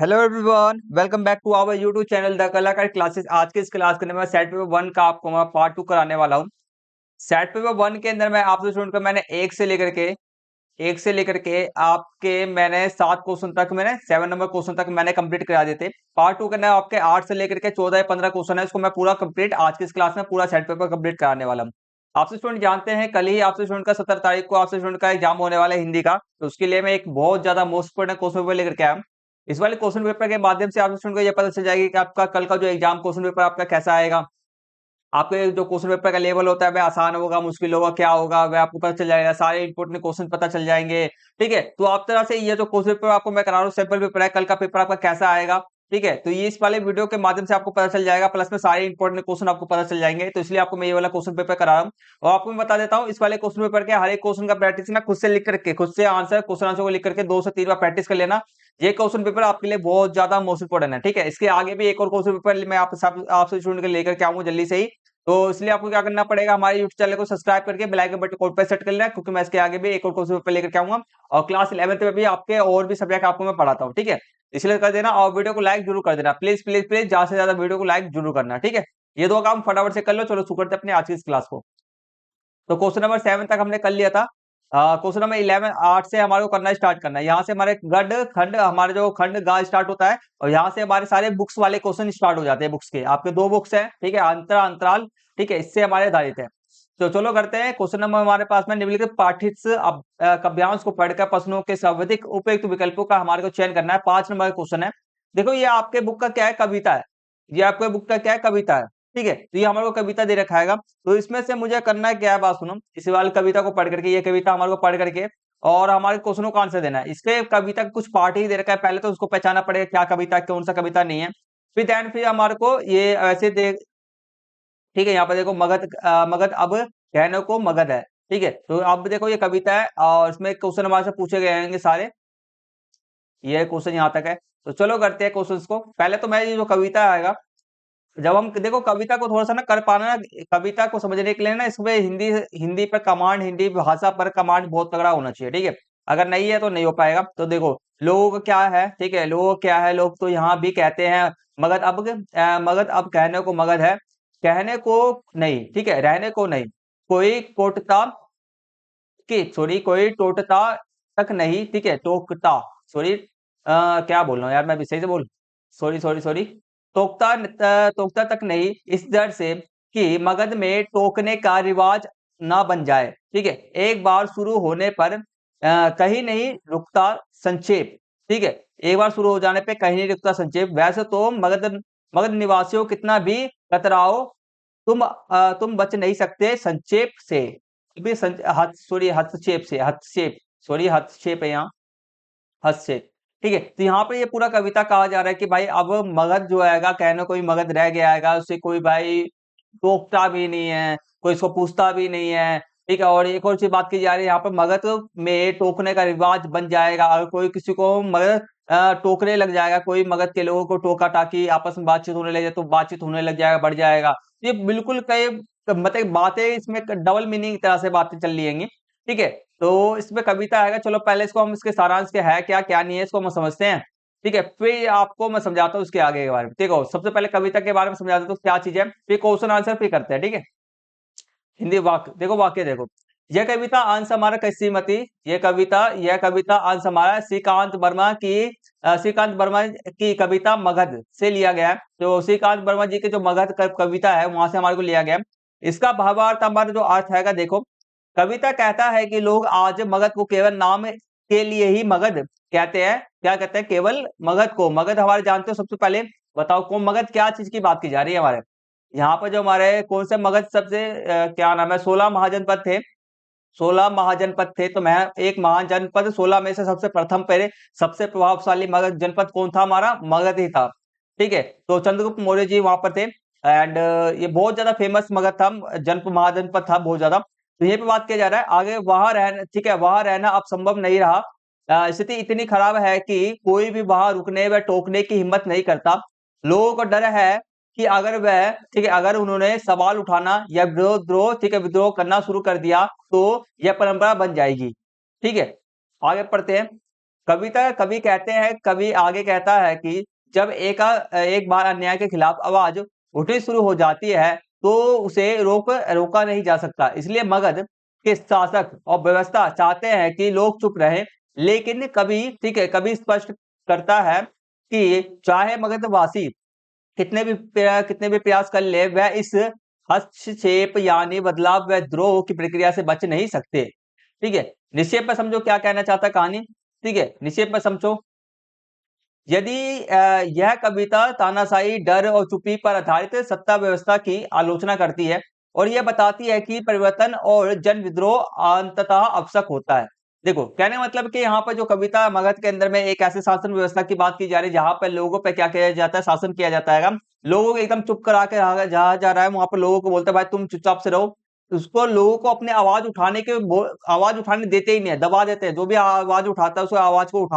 Hello everyone, welcome back to our YouTube channel the Kalakar classes. आज के इस class के अंदर मैं सेट पेपर वन का आपको मैं पार्ट टू कराने वाला हूँ। सेट पेपर वन के अंदर मैं आपसे स्टूडेंट को मैंने एक से लेकर के आपके मैंने 7 क्वेश्चन तक मैंने 7 नंबर क्वेश्चन तक मैंने कंप्लीट करा देते। पार्ट टू के अंदर आपके 8 से लेकर के 14 या 15 क्वेश्चन है, उसको मैं पूरा कंप्लीट आज की इस क्लास में पूरा सेट पेपर कंप्लीट कराने वाला हूँ। आपसे स्टूडेंट जानते हैं कल ही आपसे स्टूडेंट का 17 तारीख को आपसे स्टूडेंट का एग्जाम होने वाला है हिंदी का, तो उसके लिए मैं एक बहुत ज्यादा मोस्ट इंपोर्टेंट क्वेश्चन पेपर लेकर के आया हूं। इस वाले क्वेश्चन पेपर के माध्यम से आप स्टूडेंट को यह पता चल जाएगी कि आपका कल का जो एग्जाम क्वेश्चन पेपर आपका कैसा आएगा। आपके जो क्वेश्चन पेपर का लेवल होता है वह आसान होगा, मुश्किल होगा, क्या होगा वह आपको पता चल जाएगा, सारे इंपोर्टेंट क्वेश्चन पता चल जाएंगे। ठीक है, तो आप तरह से ये जो क्वेश्चन पेपर आपको मैं करा रहा हूँ सैंपल पेपर है, कल का पेपर आपका कैसा आएगा। ठीक है, तो ये इस वाले वीडियो के माध्यम से आपको पता चल जाएगा, प्लस में सारे इंपोर्टेंट क्वेश्चन आपको पता चल जाएंगे, तो इसलिए आपको मैं ये वाला क्वेश्चन पेपर करा रहा हूँ। और आपको मैं बता देता हूँ इस वाले क्वेश्चन पेपर के हर एक क्वेश्चन का प्रैक्टिस ना खुद से लिख करके, खुद से क्वेश्चन आंसर को लिख करके 2 से 3 बार प्रैक्टिस कर लेना। ये क्वेश्चन पेपर आपके लिए बहुत ज्यादा मोस्ट इंपोर्टेंट है। ठीक है, इसके आगे भी एक और क्वेश्चन पेपर मैं आपसे स्टूडेंट के लेकर के आऊंगा जल्दी से ही। तो इसलिए आपको क्या करना पड़ेगा, हमारे यूट्यूब चैनल को सब्सक्राइब करके बेल आइकन बटन कोड पर सेट कर लेना, क्योंकि मैं इसके आगे भी एक और क्वेश्चन पेपर लेकर के आऊंगा। और क्लास 11th में भी आपके और भी सब्जेक्ट आपको मैं पढ़ाता हूँ। ठीक है, इसलिए कर देना और वीडियो को लाइक जरूर कर देना, प्लीज प्लीज प्लीज ज्यादा से ज्यादा वीडियो को लाइक जरूर करना। ठीक है, ये दो काम फटाफट से कर लो। चलो शुरू करते हैं अपने आज की इस क्लास को। तो क्वेश्चन नंबर 7 तक हमने कर लिया था। क्वेश्चन नंबर 11 8 से हमारे को करना स्टार्ट करना है। यहाँ से हमारे गढ़ खंड, हमारे जो खंड गा स्टार्ट होता है, और यहाँ से हमारे सारे बुक्स वाले क्वेश्चन स्टार्ट हो जाते हैं। बुक्स के आपके 2 बुक्स हैं, ठीक है, अंतराल। ठीक है, इससे हमारे आधारित है। तो चलो करते हैं। क्वेश्चन नंबर हमारे पास में निम्नलिखित पाठ्यस काव्यांश को पढ़कर प्रश्नों के सर्वाधिक उपयुक्त विकल्पों का हमारे को चयन करना है। 5 नंबर का क्वेश्चन है। देखो ये आपके बुक का क्या है, कविता है। ये आपके बुक का क्या है, कविता है। ठीक है, तो ये हमारे को कविता दे रखा है। तो इसमें से मुझे करना है क्या है, बात सुनो। इस वाली कविता को पढ़ करके, ये कविता हमारे को पढ़ करके और हमारे क्वेश्चनों का आंसर देना है। इसके कविता का कुछ पार्ट ही दे रखा है, पहले तो उसको पहचाना पड़ेगा क्या कविता है, कौन सा कविता नहीं है। फिर हमारे को ये ऐसे दे। ठीक है, यहाँ पर देखो मगध, मगध अब कहने को मगध है। ठीक है, तो अब देखो ये कविता है और इसमें क्वेश्चन हमारे से पूछे गए होंगे सारे। ये क्वेश्चन यहाँ तक है। तो चलो करते हैं क्वेश्चंस को। पहले तो मैं ये जो कविता आएगा, जब हम देखो कविता को थोड़ा सा ना कर पाना ना, कविता को समझने के लिए ना इसमें हिंदी हिंदी पर कमांड, हिंदी भाषा पर कमांड बहुत तगड़ा होना चाहिए। ठीक है, अगर नहीं है तो नहीं हो पाएगा। तो देखो लोग क्या है, ठीक है, लोग क्या है, लोग तो यहाँ भी कहते हैं मगध अब, मगध अब कहने को मगध है, कहने को नहीं। ठीक है, रहने को नहीं, कोई कोटता की सॉरी, कोई टोटता तक नहीं। ठीक है, टोकता सॉरी, क्या बोल रहा हूँ यार, मैं भी सही से बोल, सॉरी सॉरी सॉरी, टोकता तक नहीं, इस डर से कि मगध में टोकने का रिवाज ना बन जाए। ठीक है, एक बार शुरू होने पर कहीं नहीं रुकता संक्षेप। ठीक है, एक बार शुरू हो जाने पे कहीं नहीं रुकता संक्षेप। वैसे तो मगध मगध निवासियों कितना भी कतराओ, तुम बच नहीं सकते संक्षेप से। भी सॉरी हस्तक्षेप से, हस्तक्षेप सॉरी हस्तक्षेप है यहाँ, हस्तक्षेप। ठीक है, तो यहाँ पे ये पूरा कविता कहा जा रहा है कि भाई अब मगध जो आएगा, कहने कोई मगध रह गया आएगा, उससे कोई भाई टोकता भी नहीं है, कोई इसको पूछता भी नहीं है। ठीक है, और एक और चीज बात की जा रही है, यहाँ पे मगध में टोकने का रिवाज बन जाएगा। अगर कोई किसी को मगध टोकने लग जाएगा, कोई मगध के लोगों को टोका टाकी आपस में बातचीत होने लगे तो बातचीत होने लग जाएगा, बढ़ जाएगा। ये बिल्कुल कई मतलब बातें इसमें डबल मीनिंग की तरह से बातें चल रही हैं। ठीक है, तो इसमें कविता आएगा। चलो पहले इसको हम इसके सारांश के है क्या क्या नहीं है इसको हम समझते हैं। ठीक है, फिर आपको मैं समझाता हूँ उसके आगे के बारे में। ठीक है, सबसे पहले कविता के बारे में समझा देता हूँ क्या चीज है, फिर क्वेश्चन आंसर फिर करते हैं। ठीक है, हिंदी वाक्य देखो, वाक्य देखो। यह कविता अंश हमारा श्रीमती, यह कविता अंश हमारा श्रीकांत वर्मा की, श्रीकांत वर्मा की कविता मगध से लिया गया है। तो श्रीकांत वर्मा जी के जो मगध कविता है वहां से हमारे को लिया गया है। इसका भावार्थ हमारा जो अर्थ है देखो, कविता कहता है कि लोग आज मगध को केवल नाम के लिए ही मगध कहते हैं। क्या कहते हैं, केवल मगध को। मगध हमारे जानते हो, सबसे पहले बताओ कौन मगध, क्या चीज की बात की जा रही है हमारे यहाँ पर। जो हमारे कौन से मगध सबसे क्या नाम है, 16 महाजनपद थे। 16 महाजनपद थे, तो मैं एक महाजनपद 16 में से सबसे प्रथम पहले सबसे प्रभावशाली मगध जनपद कौन था, हमारा मगध ही था। ठीक है, तो चंद्रगुप्त मौर्य जी वहां पर थे। एंड ये बहुत ज्यादा फेमस मगध था, महाजनपद था बहुत ज्यादा। तो यहीं पे बात किया जा रहा है आगे, वहां रहना, ठीक है, वहां रहना अब संभव नहीं रहा। स्थिति इतनी खराब है कि कोई भी वहां रुकने व टोकने की हिम्मत नहीं करता। लोगों को डर है कि अगर वह, ठीक है, अगर उन्होंने सवाल उठाना या विद्रोह, ठीक है, विद्रोह करना शुरू कर दिया तो यह परंपरा बन जाएगी। ठीक है, आगे पढ़ते हैं। कविता कवि कहते हैं, कवि आगे कहता है कि जब एक बार अन्याय के खिलाफ आवाज उठनी शुरू हो जाती है, तो उसे रोका नहीं जा सकता। इसलिए मगध के शासक और व्यवस्था चाहते हैं कि लोग चुप रहें, लेकिन कवि, ठीक है, कवि स्पष्ट करता है कि चाहे मगधवासी कितने भी प्रयास कर ले, वह इस हस्तक्षेप यानी बदलाव व द्रोह की प्रक्रिया से बच नहीं सकते। ठीक है, निक्षेप पर समझो क्या कहना चाहता है कहानी। ठीक है, निक्षेप पर समझो, यदि यह कविता तानाशाही, डर और चुप्पी पर आधारित सत्ता व्यवस्था की आलोचना करती है और यह बताती है कि परिवर्तन और जन विद्रोह अंततः आवश्यक होता है। देखो, कहने का मतलब कि यहाँ पर जो कविता मगध के अंदर में एक ऐसे शासन व्यवस्था की बात की जा रही है जहां पर लोगों पे क्या किया जाता है, शासन किया जाता है। लोगों को एकदम चुप करा के जहां जा रहा है वहां पर लोगों को बोलता है भाई तुम चुपचाप से रहो। उसको लोगों को अपने आवाज उठाने देते ही नहीं है, दबा देते हैं। जो भी आवाज उठाता है उसको आवाज को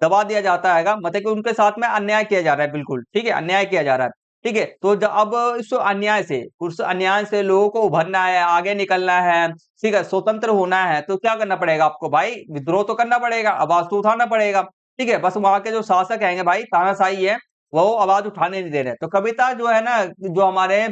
दबा दिया जाता है, मतलब कि उनके साथ में अन्याय किया जा रहा है, बिल्कुल ठीक है, अन्याय किया जा रहा है। ठीक है, तो अब उस अन्याय से लोगों को उभरना है, आगे निकलना है, ठीक है, स्वतंत्र होना है, तो क्या करना पड़ेगा आपको भाई? विद्रोह तो करना पड़ेगा, आवाज तो उठाना पड़ेगा। ठीक है, बस वहां के जो शासक हैं भाई, तानाशाही है, वो आवाज उठाने नहीं दे रहे। तो कविता जो है ना, जो हमारे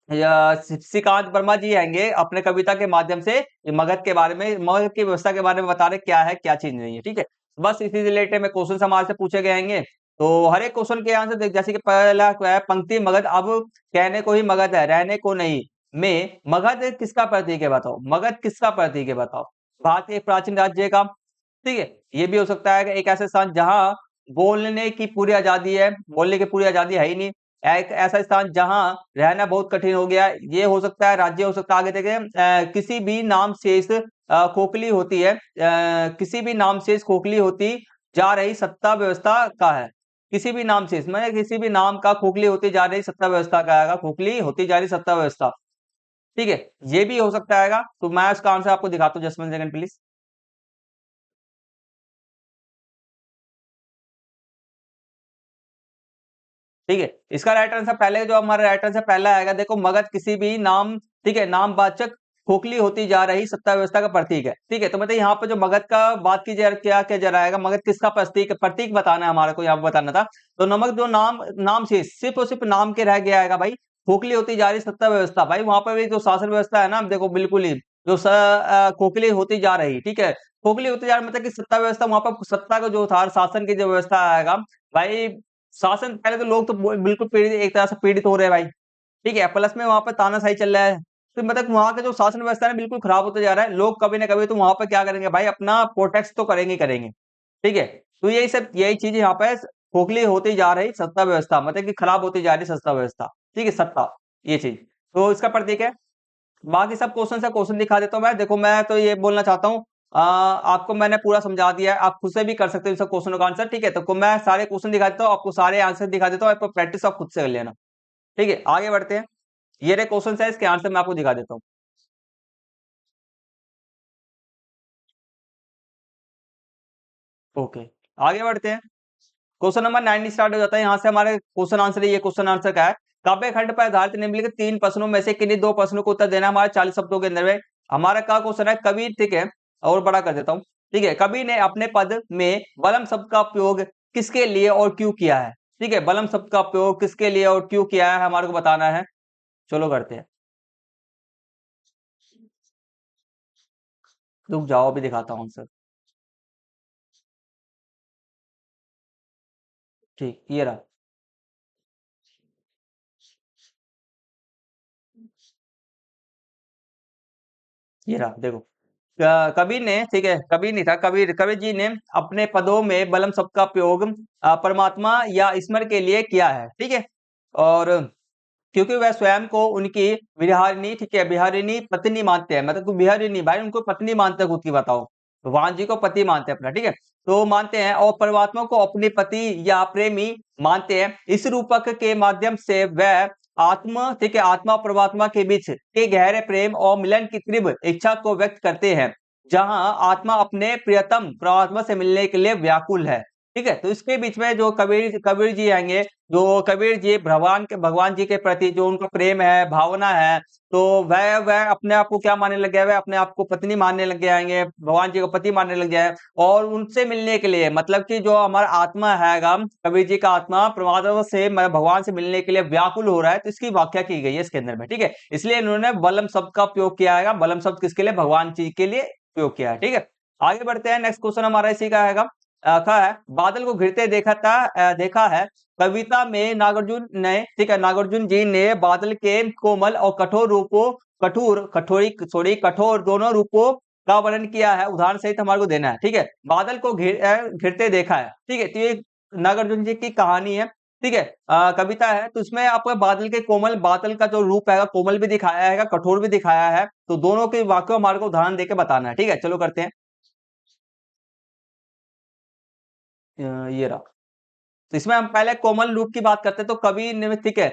या श्रीकांत वर्मा जी आएंगे अपने कविता के माध्यम से मगध के बारे में, मगध की व्यवस्था के बारे में बता रहे क्या है क्या चीज नहीं है। ठीक है, बस इसी रिलेटेड में क्वेश्चन हमारे से पूछे गए हैं। तो हर एक क्वेश्चन के आंसर देख, जैसे कि पहला क्या है, पंक्ति मगध अब कहने को ही मगध है, रहने को नहीं। में मगध किसका प्रतीक है बताओ? मगध किसका प्रतीक है बताओ? भारत के एक प्राचीन राज्य का। ठीक है, ये भी हो सकता है कि एक ऐसे स्थान जहां बोलने की पूरी आजादी है, बोलने की पूरी आजादी है ही नहीं। एक ऐसा स्थान जहां रहना बहुत कठिन हो गया, ये हो सकता है। राज्य हो सकता है, आगे देखें, किसी भी नाम शेष खोखली होती है, किसी भी नाम शेष खोखली होती जा रही सत्ता व्यवस्था का है। किसी भी नाम शेष मतलब किसी भी नाम का खोखली होती जा रही सत्ता व्यवस्था का आएगा, खोखली होती जा रही सत्ता व्यवस्था। ठीक है, ये भी हो सकता है। तो मैं इसका आंसर आपको दिखाता हूँ, जस्ट 1 सेकंड प्लीज। ठीक है, इसका राइट आंसर पहले, जो हमारा राइट आंसर पहला आएगा, देखो, मगध किसी भी नाम, ठीक है, नामवाचक खोखली होती जा रही सत्ता व्यवस्था का प्रतीक है। ठीक है, तो मतलब यहाँ पे जो मगध का बात की जा क्या क्या जा रहा है, मगध किसका प्रतीक प्रतीक बताना है हमारे को, यहाँ पे बताना था। तो नमक जो नाम से सिर्फ और सिर्फ नाम के रह गया है भाई, खोखली होती जा रही सत्ता व्यवस्था। भाई वहां पर भी जो शासन व्यवस्था है ना, देखो बिल्कुल ही जो खोखली होती जा रही, ठीक है, खोखली होती जा रही मतलब कि सत्ता व्यवस्था, वहां पर सत्ता का जो था, शासन की जो व्यवस्था आएगा भाई, शासन पहले तो लोग तो बिल्कुल पीड़ित, एक तरह से पीड़ित हो रहे हैं भाई। ठीक है, प्लस में वहां पर तानाशाही चल रहा है, तो मतलब वहां का जो शासन व्यवस्था है बिल्कुल खराब होता जा रहा है। लोग कभी ना कभी तो वहां पर क्या करेंगे भाई, अपना प्रोटेक्ट तो करेंगे ही करेंगे। ठीक है, तो यही चीज यहाँ पे खोखली होती जा रही सत्ता व्यवस्था, मतलब कि खराब होती जा रही सत्ता व्यवस्था। ठीक है, सत्ता, ये चीज तो इसका प्रतीक है। बाकी सब क्वेश्चन से क्वेश्चन दिखा देता हूँ मैं। देखो, मैं तो ये बोलना चाहता हूँ, आपको मैंने पूरा समझा दिया है, आप खुद से भी कर सकते हो इन सब क्वेश्चनों का आंसर। ठीक है, तो मैं सारे क्वेश्चन दिखा देता हूँ आपको, सारे आंसर दिखा देता हूँ आपको, प्रैक्टिस आप खुद से कर लेना। ठीक है, आगे बढ़ते हैं। ये रहे क्वेश्चन है, इसके आंसर मैं आपको दिखा देता हूँ। ओके, आगे बढ़ते हैं। क्वेश्चन नंबर 9 स्टार्ट हो जाता है। यहाँ से हमारे क्वेश्चन आंसर है, ये क्वेश्चन आंसर का है, काव्य खंड पर आधारित निम्नलिखित 3 प्रश्नों में से किन्हीं 2 प्रश्नों को उत्तर देना हमारे 40 शब्दों के अंदर में। हमारा क्या क्वेश्चन है, कवि, ठीक है, और बड़ा कर देता हूँ। ठीक है, कवि ने अपने पद में बलम शब्द का उपयोग किसके लिए और क्यों किया है? ठीक है, बलम शब्द का उपयोग किसके लिए और क्यों किया है, हमारे को बताना है। चलो करते हैं, रुक जाओ, अभी दिखाता हूँ आंसर। ठीक, ये रहा, ये रहा, देखो, कबीर ने, ठीक है, कबीर नहीं था, कबीर जी ने अपने पदों में बलम शब्द का प्रयोग परमात्मा या ईश्वर के लिए किया है। ठीक है, और क्योंकि वह स्वयं को उनकी विहारिणी, ठीक है, विहारिणी पत्नी मानते हैं, मतलब विहारिणी भाई उनको पत्नी मानते हैं खुद की, बताओ, भगवान जी को पति मानते हैं अपना। ठीक है, तो मानते हैं, और परमात्मा को अपने पति या प्रेमी मानते हैं। इस रूपक के माध्यम से वह आत्मा, ठीक है, आत्मा और परमात्मा के बीच के गहरे प्रेम और मिलन की तीव्र इच्छा को व्यक्त करते हैं, जहां आत्मा अपने प्रियतम परमात्मा से मिलने के लिए व्याकुल है। ठीक है, तो इसके बीच में जो कबीर कबीर जी आएंगे, जो कबीर जी भगवान जी के प्रति जो उनका प्रेम है, भावना है, तो वह अपने आप को क्या मानने लग गया है, वह अपने आप को पत्नी मानने लग जाएँगे, भगवान जी को पति मानने लग जाए और उनसे मिलने के लिए मतलब कि जो हमारा आत्मा हैगा, कबीर जी का आत्मा परमात्मा से भगवान से मिलने के लिए व्याकुल हो रहा है, तो इसकी व्याख्या की गई है इसके अंदर में, ठीक है? इसलिए इन्होंने बलम शब्द का उपयोग किया है, बलम शब्द किसके लिए? भगवान जी के लिए उपयोग किया है, ठीक है? आगे बढ़ते हैं, नेक्स्ट क्वेश्चन हमारा इसी का हैगा का है, बादल को घिरते देखा है, कविता में नागार्जुन ने, ठीक है, नागार्जुन जी ने बादल के कोमल और कठोर रूपों कठोर दोनों रूपों का वर्णन किया है, उदाहरण सहित हमारे को देना है, ठीक है? बादल को घिरते देखा है, ठीक है? तो ये नागार्जुन जी की कहानी है, ठीक है? कविता है, तो इसमें आपको बादल का जो रूप है कोमल भी दिखाया है, कठोर भी दिखाया है, तो दोनों के वाक्यों हमारे को उदाहरण देके बताना है, ठीक है? चलो करते हैं। ये रहा। तो इसमें हम पहले कोमल रूप की बात करते हैं, तो कवि ने, ठीक है,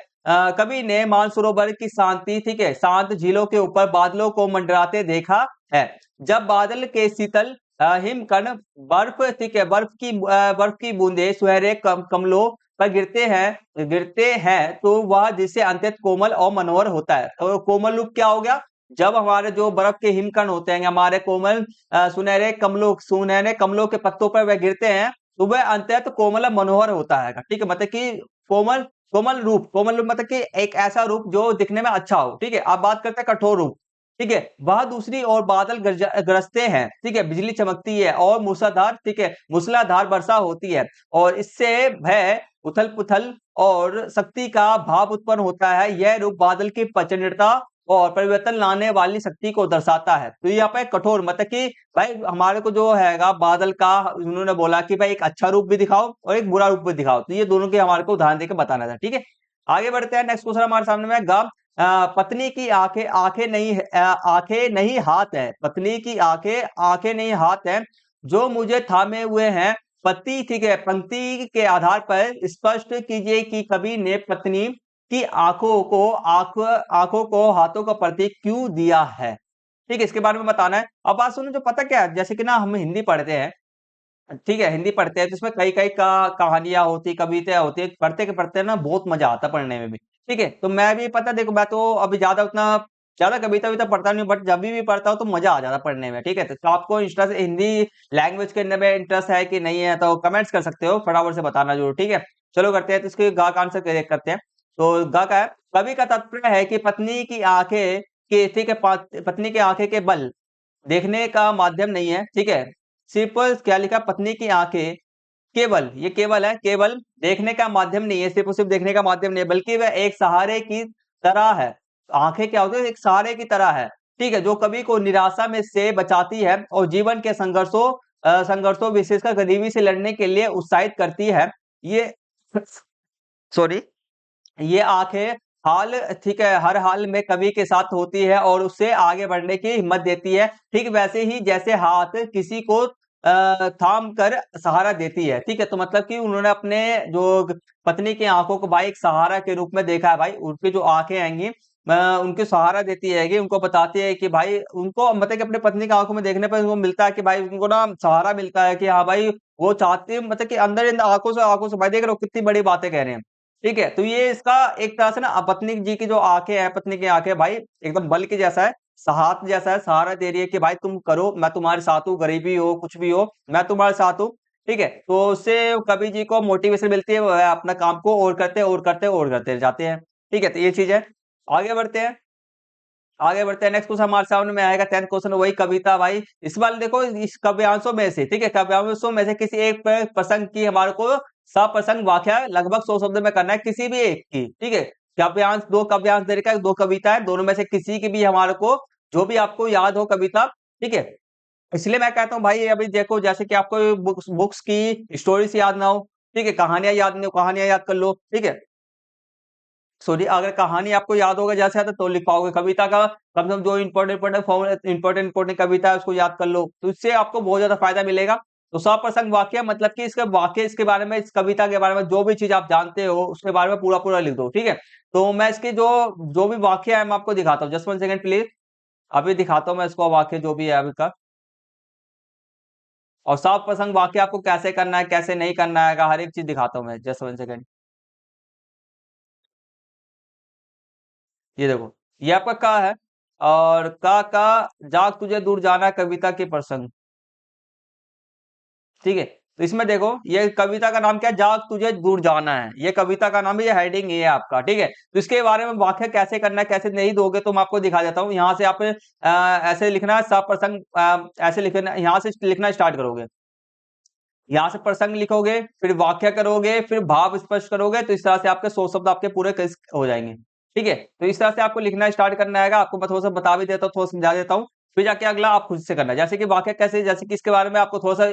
कवि ने मानसरोवर की शांति, ठीक है, शांत झीलों के ऊपर बादलों को मंडराते देखा है। जब बादल के शीतल हिमकण बर्फ, ठीक है, बर्फ की बूंदे सुनहरे कमलों पर गिरते हैं तो वह जिससे अत्यंत कोमल और मनोहर होता है। तो कोमल रूप क्या हो गया? जब हमारे जो बर्फ के हिमकण होते हैं, हमारे कोमल सुनहरे कमलों के पत्तों पर वह गिरते हैं, तो वह अत्यंत कोमल मनोहर होता है, ठीक है? मतलब कि कोमल कोमल रूप मतलब कि एक ऐसा रूप जो दिखने में अच्छा हो, ठीक है? अब बात करते हैं कठोर रूप, ठीक है? वह दूसरी ओर बादल गरजते हैं, ठीक है? बिजली चमकती है और मूसलाधार, ठीक है, मूसलाधार वर्षा होती है और इससे भय, उथल-पुथल और शक्ति का भाव उत्पन्न होता है। यह रूप बादल की प्रचंडता और परिवर्तन लाने वाली शक्ति को दर्शाता है। तो यहाँ पे कठोर मतलब कि भाई हमारे को जो हैगा बादल का, उन्होंने बोला कि भाई एक अच्छा रूप भी दिखाओ और एक बुरा रूप भी दिखाओ, तो ये दोनों के हमारे को उदाहरण देके बताना था, ठीक है? आगे बढ़ते हैं, नेक्स्ट क्वेश्चन हमारे सामने में गा पत्नी की आंखें नहीं हाथ है, पत्नी की आंखें नहीं हाथ है, जो मुझे थामे हुए हैं पति, ठीक है? पंक्ति के आधार पर स्पष्ट कीजिए कि कवि ने पत्नी की आंखों को हाथों का प्रतीक क्यों दिया है? ठीक है, इसके बारे में बताना है। अब बात सुनो, जो पता क्या है, जैसे कि ना हम हिंदी पढ़ते हैं, ठीक है, हिंदी पढ़ते हैं, तो इसमें कई-कई का कहानियाँ होती, कविताएँ होती हैं, पढ़ते के पढ़ते ना बहुत मज़ा आता है पढ़ने में भी, ठीक है? तो मैं भी पता देखो, मैं तो अभी ज़्यादा कविता-वविता पढ़ता नहीं हूँ, बट जब भी पढ़ता हूँ तो मज़ा आ जाता है पढ़ने में, ठीक है? तो आपको इंटरेस्ट हिंदी लैंग्वेज के अंदर में इंटरेस्ट है कि नहीं है, तो कमेंट्स कर सकते हो, फटाफट से बताना ज़रूर, ठीक है? चलो करते हैं, तो इसके ग का आंसर करते हैं। तो ग का है, कवि का तात्पर्य है कि पत्नी की आँखें के, ठीक है, पत्नी की आँखें के बल देखने का माध्यम नहीं है, ठीक है? सिर्फ क्या लिखा, पत्नी की आंखें केवल, ये केवल है, केवल देखने का माध्यम नहीं है, सिर्फ और सिर्फ देखने का माध्यम नहीं है, बल्कि वह एक सहारे की तरह है। आंखें क्या होती है? एक सहारे की तरह है, ठीक है, जो कवि को निराशा में से बचाती है और जीवन के संघर्षों विशेषकर गरीबी से लड़ने के लिए उत्साहित करती है। ये सॉरी, ये आंखें ठीक है, हर हाल में कवि के साथ होती है और उससे आगे बढ़ने की हिम्मत देती है। ठीक वैसे ही जैसे हाथ किसी को थाम कर सहारा देती है। ठीक है, तो मतलब कि उन्होंने अपने जो पत्नी की आंखों को भाई एक सहारा के रूप में देखा है भाई। उनकी जो आंखें आएंगी उनको सहारा देती है, उनको बताती है कि भाई उनको मतलब कि अपने पत्नी की आंखों में देखने पर उनको मिलता है कि भाई उनको ना सहारा मिलता है कि हाँ भाई वो चाहती है, मतलब कि अंदर आंखों से भाई देख रहे हो कितनी बड़ी बातें कह रहे हैं। ठीक है, तो ये इसका एक तरह से ना पत्नी जी की जो आंखें हैं, पत्नी की आंखें भाई एकदम बल के जैसा है, हाथ जैसा है, सहारा दे रही है कि भाई तुम करो, मैं तुम्हारे साथ हूँ, गरीबी हो कुछ भी हो, मैं तुम्हारे साथ हूँ। ठीक है, तो उससे कवि जी को मोटिवेशन मिलती है, वह अपना काम को और करते जाते हैं। ठीक है, तो ये चीज है। आगे बढ़ते हैं, नेक्स्ट क्वेश्चन हमारे सामने में आएगा 10th क्वेश्चन, वही कविता भाई। इस बार देखो इस काव्यांशों में से, ठीक है, काव्यांशों में से किसी एक प्रसंग की हमारे को सप्रसंग व्याख्या लगभग 100 शब्द में करना है, किसी भी एक की। ठीक है, काव्यांश, दो काव्यांश दे रखा है, दो कविता है, दोनों में से किसी की भी हमारे को जो भी आपको याद हो कविता। ठीक है, इसलिए मैं कहता हूँ भाई अभी देखो, जैसे कि आपको बुक्स की स्टोरी से याद ना हो, ठीक है, कहानियां याद नहीं हो, कहानियां याद कर लो। ठीक है, सॉरी, अगर कहानी आपको याद होगा जैसे आता तो लिख पाओगे, कविता का कम से कम जो इंपॉर्टेंट कविता है उसको याद कर लो, तो इससे आपको बहुत ज्यादा फायदा मिलेगा। तो सप्रसंग वाक्य मतलब कि इसके वाक्य, इसके बारे में, इस कविता के बारे में जो भी चीज आप जानते हो उसके बारे में पूरा पूरा लिख दो। ठीक है, तो मैं इसके जो जो भी वाक्य है मैं आपको दिखाता हूँ, जस्ट 1 सेकंड प्लीज। अभी दिखाता हूँ मैं इसको वाक्य जो भी है अभी का, और सप्रसंग वाक्य आपको कैसे करना है कैसे नहीं करना है, हर एक चीज दिखाता हूँ मैं, जस्ट 1 सेकंड। ये देखो, ये आपका का है, और का जाग तुझे दूर जाना कविता के प्रसंग। ठीक है, तो इसमें देखो ये कविता का नाम क्या है, जाग तुझे दूर जाना है, ये कविता का नाम है, ये हेडिंग ये है आपका। ठीक है, तो इसके बारे में वाक्य कैसे करना है, कैसे नहीं दोगे तो मैं आपको दिखा देता हूँ। यहाँ से आप ऐसे लिखना है, सब प्रसंग ऐसे लिखना, यहाँ से लिखना स्टार्ट करोगे, यहाँ से प्रसंग लिखोगे, फिर वाक्य करोगे, फिर भाव स्पष्ट करोगे, तो इस तरह से आपके 100 शब्द आपके पूरे हो जाएंगे। ठीक है, तो इस तरह से आपको लिखना स्टार्ट करना है। आपको मैं थोड़ा सा बता भी देता हूँ, थोड़ा समझा देता हूँ, फिर जाके अगला आप खुद से करना है। जैसे कि वाक्य कैसे, जैसे कि इसके बारे में आपको थोड़ा सा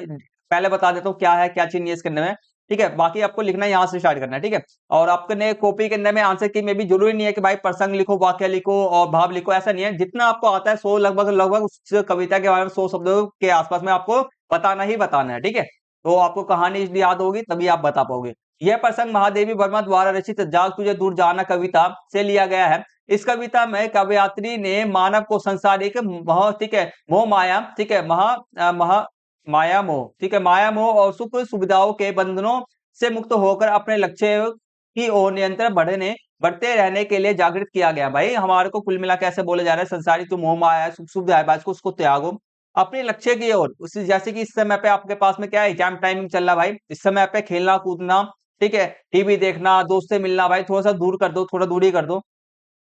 पहले बता देता हूँ क्या है, क्या चीज नहीं है इसके अंदर में। ठीक है, बाकी आपको लिखना यहाँ से स्टार्ट करना है। ठीक है, और आपने कॉपी के अंदर में आंसर की में भी जरूरी नहीं है कि भाई प्रसंग लिखो, वाक्य लिखो और भाव लिखो, ऐसा नहीं है। जितना आपको आता है 100 लगभग लगभग उस कविता के बारे में 100 शब्दों के आसपास में आपको बताना ही बताना है। ठीक है, तो आपको कहानी इसलिए याद होगी तभी आप बता पाओगे। यह प्रसंग महादेवी वर्मा द्वारा रचित जाग तुझे दूर जाना कविता से लिया गया है। इस कविता में कवयित्री ने मानव को संसारिक मोह, ठीक है, मोह माया, ठीक है, महा माया मोह, ठीक है, माया मोह और सुख सुविधाओं के बंधनों से मुक्त होकर अपने लक्ष्य की ओर निरंतर बढ़ते रहने के लिए जागृत किया गया। भाई हमारे को कुल मिला के ऐसे बोले जा रहे हैं, संसारी जो मोह माया है, सुख सुविधा है, इसको उसको त्यागो अपने लक्ष्य की ओर। उसी जैसे कि इस समय पे आपके पास में क्या है, एग्जाम टाइमिंग चल रहा है भाई, इस समय पे खेलना कूदना, ठीक है, टीवी देखना, दोस्त से मिलना, भाई थोड़ा सा दूर कर दो, थोड़ा दूरी कर दो,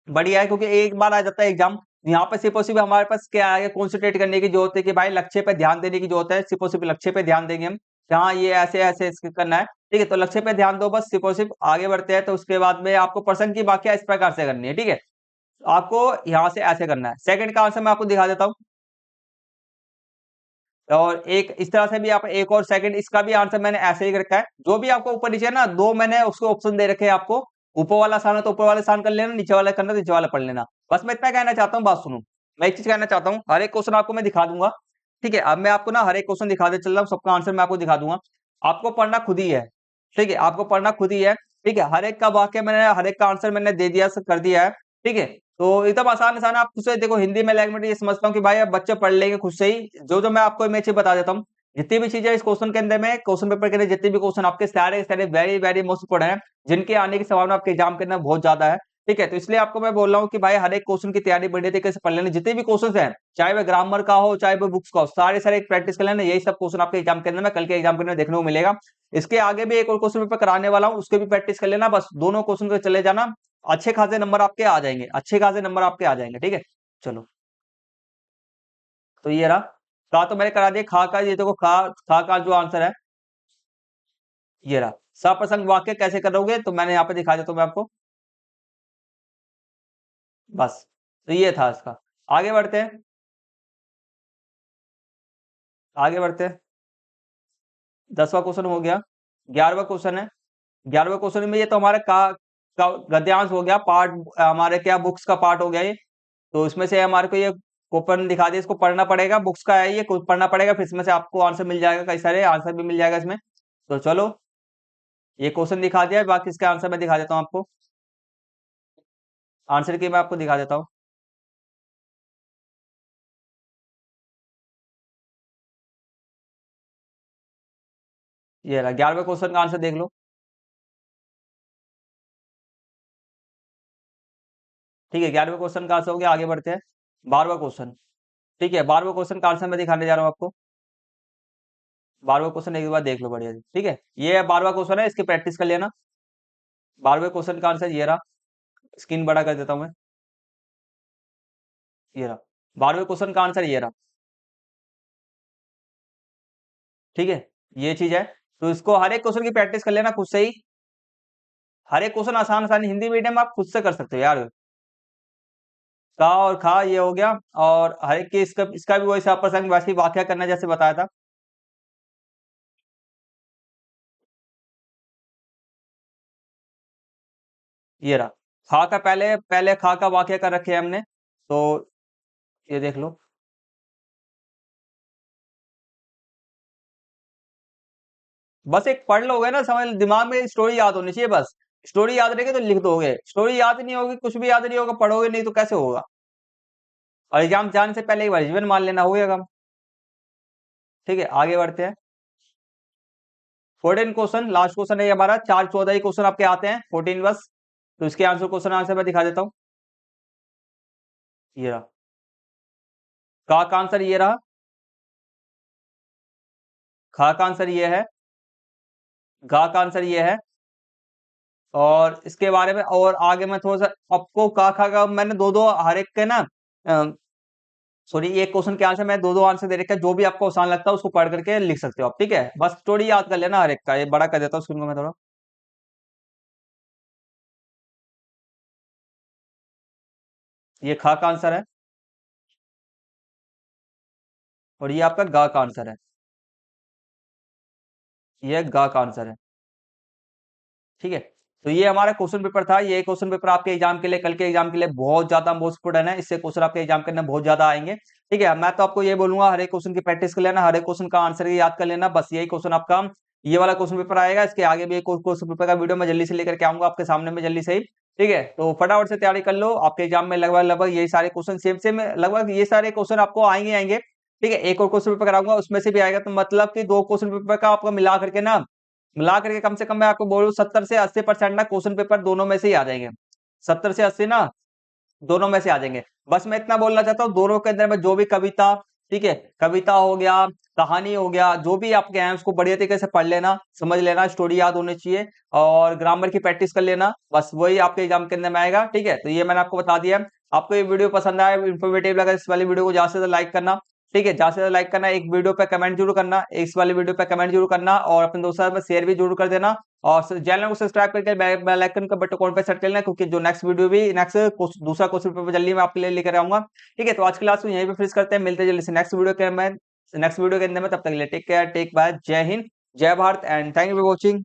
बढ़िया है। क्योंकि एक बार आ जाता है एग्जाम, यहाँ पे सिर्फ और सिर्फ हमारे पास क्या है, कॉन्सेंट्रेट करने की जरूरत है कि भाई लक्ष्य पे ध्यान देने की जरूरत है, सिर्फ और सिर्फ लक्ष्य पे ध्यान देंगे हम, हाँ ये ऐसे ऐसे करना है। ठीक है, तो लक्ष्य पे ध्यान दो बस, सिर्फ और सिर्फ आगे बढ़ते हैं। तो उसके बाद में आपको प्रश्न की व्याख्या इस प्रकार से करनी है। ठीक है, आपको यहाँ से ऐसे करना है। सेकंड का आंसर मैं आपको दिखा देता हूँ, और एक इस तरह से भी आप एक और सेकंड, इसका भी आंसर मैंने ऐसे ही रखा है। जो भी आपको ऊपर नीचे है ना, दो मैंने उसको ऑप्शन दे रखे हैं आपको, ऊपर वाला आसान है तो ऊपर वाला आसान कर लेना, नीचे वाला करना तो नीचे वाला पढ़ लेना। बस मैं इतना कहना चाहता हूँ, बात सुनो, मैं एक चीज कहना चाहता हूँ, हर एक क्वेश्चन आपको मैं दिखा दूंगा। ठीक है, अब मैं आपको ना हर एक क्वेश्चन दिखा दे चल रहा हूँ, सबका आंसर मैं आपको दिखा दूंगा। आपको पढ़ना खुद ही है। ठीक है, आपको पढ़ना खुद ही है। ठीक है, हर एक का वाक्य मैंने, हर एक का आंसर मैंने दे दिया, कर दिया है। ठीक है, तो एकदम आसान आसान आप खुद से देखो, हिंदी में लैंग्वेज ये समझता हूँ कि भाई अब बच्चे पढ़ लेंगे खुद से ही। जो जो मैं आपको मैं चीज बता देता हूँ, जितनी भी चीजें इस क्वेश्चन के अंदर में, क्वेश्चन पेपर के अंदर जितने भी क्वेश्चन आपके सारे सारे वेरी वेरी मोस्ट इंपोर्टेंट है, जिनके आने की संभावना आपके एग्जाम के अंदर बहुत ज्यादा है। ठीक है, तो इसलिए आपको मैं बोल रहा हूँ कि भाई हर एक क्वेश्चन की तैयारी बढ़िया तरीके से पढ़ लेना। जितने भी क्वेश्चन हैं, चाहे वह ग्रामर का हो, चाहे वो बुक्स का हो, सारे सारे प्रैक्टिस कर लेना। यही सब क्वेश्चन आपके एग्जाम के अंदर में, कल के एग्जाम के अंदर देखने को मिलेगा। इसके आगे भी एक और क्वेश्चन पेपर कराने वाला हूँ, उसके भी प्रैक्टिस कर लेना। बस दोनों क्वेश्चन को चले जाना, अच्छे खासे नंबर आपके आ जाएंगे, अच्छे खासे नंबर आपके आ जाएंगे। ठीक है, चलो, तो ये रहा, का तो मैंने करा दिया, खा का ये देखो, खा का जो आंसर है ये रहा। सप्रसंग वाक्य कैसे करोगे, तो मैंने यहाँ पे दिखा देता हूँ मैं आपको, बस, तो ये था इसका। आगे बढ़ते हैं, आगे बढ़ते हैं। 10वां क्वेश्चन हो गया, 11वां क्वेश्चन है। 11वें क्वेश्चन में ये तो हमारा का गद्यांश हो गया, पार्ट हमारे क्या बुक्स का पार्ट हो गया ये। तो इसमें से हमारे को ये कूपन दिखा दिया, इसको पढ़ना पड़ेगा, बुक्स का है ये, पढ़ना पड़ेगा, फिर इसमें से आपको आंसर मिल जाएगा, कई सारे आंसर भी मिल जाएगा इसमें। तो चलो, ये क्वेश्चन दिखा दिया है, बाकी इसका आंसर मैं दिखा देता हूँ आपको। आंसर की मैं आपको दिखा देता हूँ, ये रहा 11वें क्वेश्चन का आंसर देख लो। ठीक है, 11वें क्वेश्चन का आंसर हो गया, आगे बढ़ते हैं। 12वां क्वेश्चन, ठीक है, 12वें क्वेश्चन का आंसर मैं दिखाने जा रहा हूँ आपको। 12वां क्वेश्चन एक बार देख लो बढ़िया से। ठीक है, ये 12वां क्वेश्चन है, इसकी प्रैक्टिस कर लेना। 12वें क्वेश्चन का आंसर ये रहा, स्क्रीन बड़ा कर देता हूँ मैं, ये रहा 12वें क्वेश्चन का आंसर ये रहा। ठीक है, ये चीज है, तो इसको हर एक क्वेश्चन की प्रैक्टिस कर लेना खुद से ही। हर एक क्वेश्चन आसान आसान हिंदी मीडियम आप खुद से कर सकते हो यार। का और खा ये हो गया, और हर एक के इसका इसका भी वैसे प्रसंग वैसे ही वाक्य करना जैसे बताया था। ये रहा, खा का पहले पहले खा का वाक्य कर रखे हैं हमने, तो ये देख लो। बस एक पढ़ लोगे ना, समझ दिमाग में स्टोरी याद होनी चाहिए बस। स्टोरी याद रहेगी तो लिख दोगे, स्टोरी याद नहीं होगी, कुछ भी याद नहीं होगा, पढ़ोगे नहीं तो कैसे होगा। और एग्जाम जाने से पहले एक बार रिविजन मान लेना, हो गया काम। ठीक है, आगे बढ़ते हैं। 14 क्वेश्चन, लास्ट क्वेश्चन है ये हमारा, 4 14 ही क्वेश्चन आपके आते हैं, 14 बस। तो इसके आंसर क्वेश्चन आंसर मैं दिखा देता हूँ। ये रहा। का आंसर ये रहा। का आंसर ये है। का आंसर ये है। और इसके बारे में और आगे मैं थोड़ा सा आपको का खा का मैंने दो दो हर एक के ना, सॉरी, एक क्वेश्चन के आंसर मैं दो दो आंसर दे रखा है, जो भी आपको आसान लगता है उसको पढ़ करके लिख सकते हो आप, ठीक है। बस थोड़ी याद कर लेना हर एक का, ये बड़ा कर देता हूँ स्क्रीन को मैं थोड़ा। ये खा का आंसर है और ये आपका गा का आंसर है। ये गा का आंसर है, ठीक है। तो ये हमारा क्वेश्चन पेपर था। ये क्वेश्चन पेपर आपके एग्जाम के लिए, कल के एग्जाम के लिए बहुत ज्यादा मोस्ट इम्पोर्टेंट है। इससे क्वेश्चन आपके एग्जाम के अंदर बहुत ज्यादा आएंगे, ठीक है। मैं तो आपको ये बोलूंगा हर एक क्वेश्चन की प्रैक्टिस कर लेना, हर एक क्वेश्चन का आंसर याद कर लेना। बस यही क्वेश्चन आपका, ये वाला क्वेश्चन पेपर आएगा। इसके आगे भी एक क्वेश्चन पेपर का वीडियो मैं जल्दी से लेकर के आऊंगा आपके सामने में, जल्दी से ही, ठीक है। तो फटाफट से तैयारी कर लो। आपके एग्जाम में लगभग लगभग यही सारे क्वेश्चन सेम सेम लगभग ये सारे क्वेश्चन आपको आएंगे आएंगे, ठीक है। एक और क्वेश्चन पेपर कराऊंगा उसमें से भी आएगा, तो मतलब कि दो क्वेश्चन पेपर का आपको मिला करके ना, मिला करके कम से कम मैं आपको बोलूं 70 से 80% ना क्वेश्चन पेपर दोनों में से ही आ जाएंगे। 70 से 80 ना दोनों में से आ जाएंगे। बस मैं इतना बोलना चाहता हूँ, दोनों के अंदर में जो भी कविता, ठीक है, कविता हो गया, कहानी हो गया, जो भी आपके हैं उसको बढ़िया तरीके से पढ़ लेना, समझ लेना, स्टोरी याद होनी चाहिए और ग्रामर की प्रैक्टिस कर लेना। बस वही आपके एग्जाम के अंदर में आएगा, ठीक है। तो ये मैंने आपको बता दिया। आपको ये वीडियो पसंद आया, इन्फॉर्मेटिव लगा, इस वाली वीडियो को ज्यादा से ज्यादा लाइक करना, ठीक है। ज्यादा से ज्यादा लाइक करना, एक वीडियो पे कमेंट जरूर करना, इस वाली वीडियो पे कमेंट जरूर करना और अपने दोस्तों में शेयर भी जरूर कर देना। और चैनल को सब्सक्राइब करके बेल आइकन का बटन कौन पे सेट कर लेना, क्योंकि जो नेक्स्ट वीडियो भी नेक्स्ट दूसरा क्वेश्चन पेपर जल्दी मैं आपके लिए लेकर आऊंगा, ठीक है। तो आज की क्लास को यहीं पे फिनिश करते हैं, मिलते हैं जल्दी से नेक्स्ट वीडियो के अंदर में। तब तक के लिए टेक केयर, टेक बाय, जय हिंद, जय Bharat and thank you for watching.